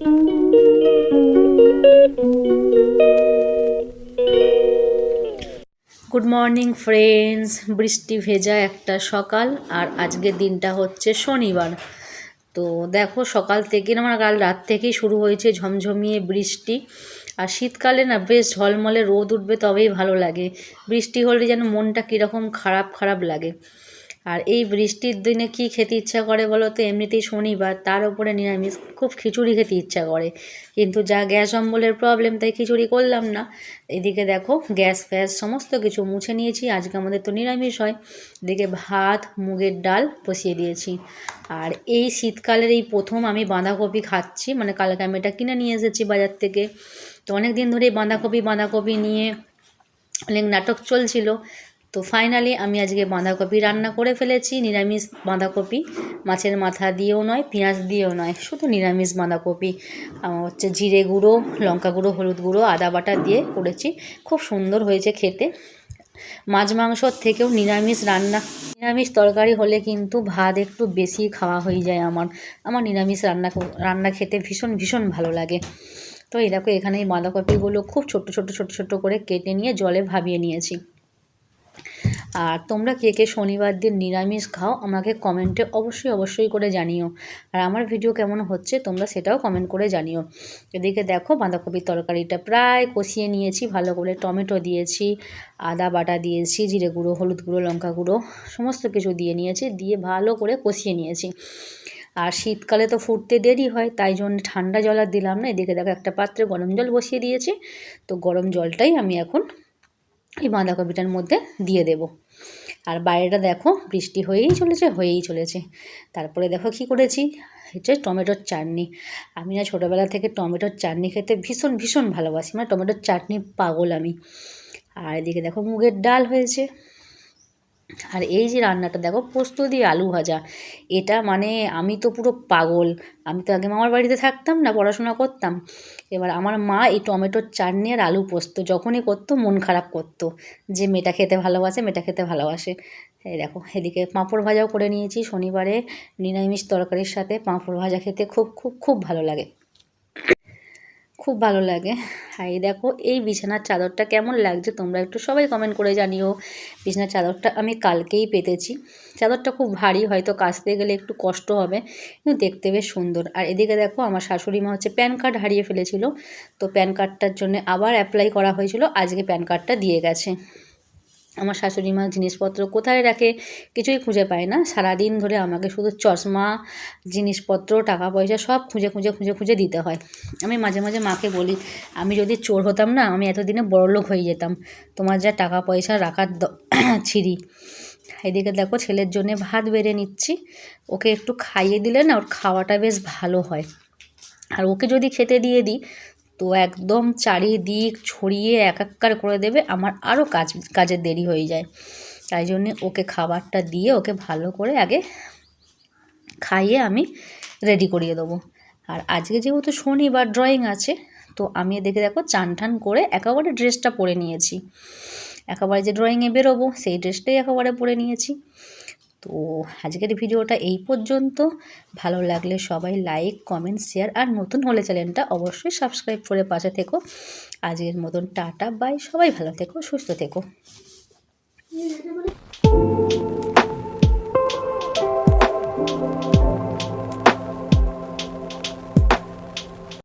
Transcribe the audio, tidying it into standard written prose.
Good morning friends. বৃষ্টি ভেজা একটা সকাল, আর আজকের দিনটা হচ্ছে শনিবার। তো দেখো সকাল থেকে না, কাল রাত থেকেই শুরু হয়েছে ঝমঝমিয়ে বৃষ্টি। আর শীতকালে না বেশ ঝলমলে রোদ উঠবে তবেই ভালো লাগে। বৃষ্টি হলে যেন মনটা কীরকম খারাপ খারাপ লাগে। আর এই বৃষ্টির দিনে কি খেতে ইচ্ছা করে বলো তো? এমনিতেই শনিবার, তার উপরে নিরামিষ, খুব খিচুড়ি খেতে ইচ্ছা করে। কিন্তু যা গ্যাস অম্বলের প্রবলেম, তাই খিচুড়ি করলাম না। এদিকে দেখো গ্যাস ফ্যাস সমস্ত কিছু মুছে নিয়েছি, আজকে আমাদের তো নিরামিষ হয়। এদিকে ভাত মুগের ডাল বসিয়ে দিয়েছি। আর এই শীতকালের এই প্রথম আমি বাঁধাকপি খাচ্ছি, মানে কালকে আমি এটা কিনে নিয়ে এসেছি বাজার থেকে। তো অনেক দিন ধরেই বাঁধাকপি নিয়ে অনেক নাটক চলছিল। তো ফাইনালি আমি আজকে বাঁধাকপি রান্না করে ফেলেছি, নিরামিষ বাঁধাকপি। মাছের মাথা দিয়েও নয়, পেঁয়াজ দিয়েও নয়, শুধু নিরামিষ বাঁধাকপি। হচ্ছে জিরে গুঁড়ো, লঙ্কা গুঁড়ো, হলুদ গুঁড়ো, আদা বাটা দিয়ে করেছি। খুব সুন্দর হয়েছে খেতে। মাছ মাংসর থেকেও নিরামিষ তরকারি হলে কিন্তু ভাত একটু বেশি খাওয়া হয়ে যায় আমার নিরামিষ রান্না খেতে ভীষণ ভীষণ ভালো লাগে। তো এই দেখো এখানে এই বাঁধাকপিগুলো খুব ছোট্ট করে কেটে নিয়ে জলে ভাবিয়ে নিয়েছি। আর তোমরা কে কে শনিবার দিন নিরামিষ খাও আমাকে কমেন্টে অবশ্যই করে জানিও। আর আমার ভিডিও কেমন হচ্ছে তোমরা সেটাও কমেন্ট করে জানিও। এদিকে দেখো বাঁধাকপির তরকারিটা প্রায় কষিয়ে নিয়েছি ভালো করে, টমেটো দিয়েছি, আদা বাটা দিয়েছি, জিরে গুঁড়ো, হলুদ গুঁড়ো, লঙ্কা গুঁড়ো সমস্ত কিছু দিয়ে নিয়েছি, দিয়ে ভালো করে কষিয়ে নিয়েছি। আর শীতকালে তো ফুটতে দেরি হয়, তাই জন্য ঠান্ডা জল আর দিলাম না। এদিকে দেখো একটা পাত্রে গরম জল বসিয়ে দিয়েছি। তো গরম জলটাই আমি এখন এই বাঁধাকপিটার মধ্যে দিয়ে দেব। আর বাইরেটা দেখো বৃষ্টি হয়েই চলেছে। তারপরে দেখো কি করেছি, হচ্ছে টমেটোর চাটনি। আমি না ছোটোবেলা থেকে টমেটোর চাটনি খেতে ভীষণ ভীষণ ভালোবাসি, মানে টমেটোর চাটনি পাগল আমি। আর এদিকে দেখো মুগের ডাল হয়েছে। আর এই যে রান্নাটা দেখো পোস্ত দিয়ে আলু ভাজা, এটা মানে আমি তো পুরো পাগল। আমি তো আগে মামার বাড়িতে থাকতাম না, পড়াশোনা করতাম। এবার আমার মা এই টমেটোর চাটনি আর আলু পোস্ত যখনই করতো মন খারাপ করতো, যে মেয়েটা খেতে ভালোবাসে। এই দেখো এদিকে পাঁপড় ভাজাও করে নিয়েছি। শনিবারে নিরামিষ তরকারির সাথে পাঁপড় ভাজা খেতে খুব খুব খুব ভালো লাগে, খুব ভালো লাগে। আর এই দেখো এই বিছানার চাদরটা কেমন লাগছে তোমরা একটু সবাই কমেন্ট করে জানিও। বিছানার চাদরটা আমি কালকেই পেতেছি। চাদরটা খুব ভারী, হয়তো কাচতে গেলে একটু কষ্ট হবে, কিন্তু দেখতে বেশ সুন্দর। আর এদিকে দেখো আমার শাশুড়ি মা হচ্ছে প্যান কার্ড হারিয়ে ফেলেছিল, তো প্যান কার্ডটার জন্য আবার অ্যাপ্লাই করা হয়েছিল, আজকে প্যান কার্ডটা দিয়ে গেছে। আমার শাশুড়ি মা জিনিসপত্র কোথায় রাখে কিছুই খুঁজে পায় না, সারাদিন ধরে আমাকে শুধু চশমা, জিনিসপত্র, টাকা পয়সা সব খুঁজে দিতে হয়। আমি মাঝে মাঝে মাকে বলি, আমি যদি চোর হতাম না, আমি এতদিনে বড়লোক হয়ে যেতাম, তোমার যা টাকা পয়সা রাখার ছিঁড়ি। এদিকে দেখো ছেলের জন্যে ভাত বেড়ে নিচ্ছি, ওকে একটু খাইয়ে দিলে না ওর খাওয়াটা বেশ ভালো হয়। আর ওকে যদি খেতে দিয়ে দিই তো একদম চারিদিক ছড়িয়ে একাকার করে দেবে, আমার আরও কাজের দেরি হয়ে যায়। তাই জন্যে ওকে খাবারটা দিয়ে ওকে ভালো করে আগে খাইয়ে আমি রেডি করিয়ে দেবো। আর আজকে যেহেতু শনিবার ড্রয়িং আছে, তো আমি এদিকে দেখো চান ঠান করে একেবারে ড্রেসটা পরে নিয়েছি। একেবারে যে ড্রয়িংয়ে বেরোবো সেই ড্রেসটাই একেবারে পরে নিয়েছি। তো আজকের ভিডিওটা এই পর্যন্ত। ভালো লাগলে সবাই লাইক, কমেন্ট, শেয়ার, আর নতুন হলে চ্যানেলটা অবশ্যই সাবস্ক্রাইব করে পাশে থেকো। আজকের মতন টাটা বাই, সবাই ভালো থেকো, সুস্থ থেকো।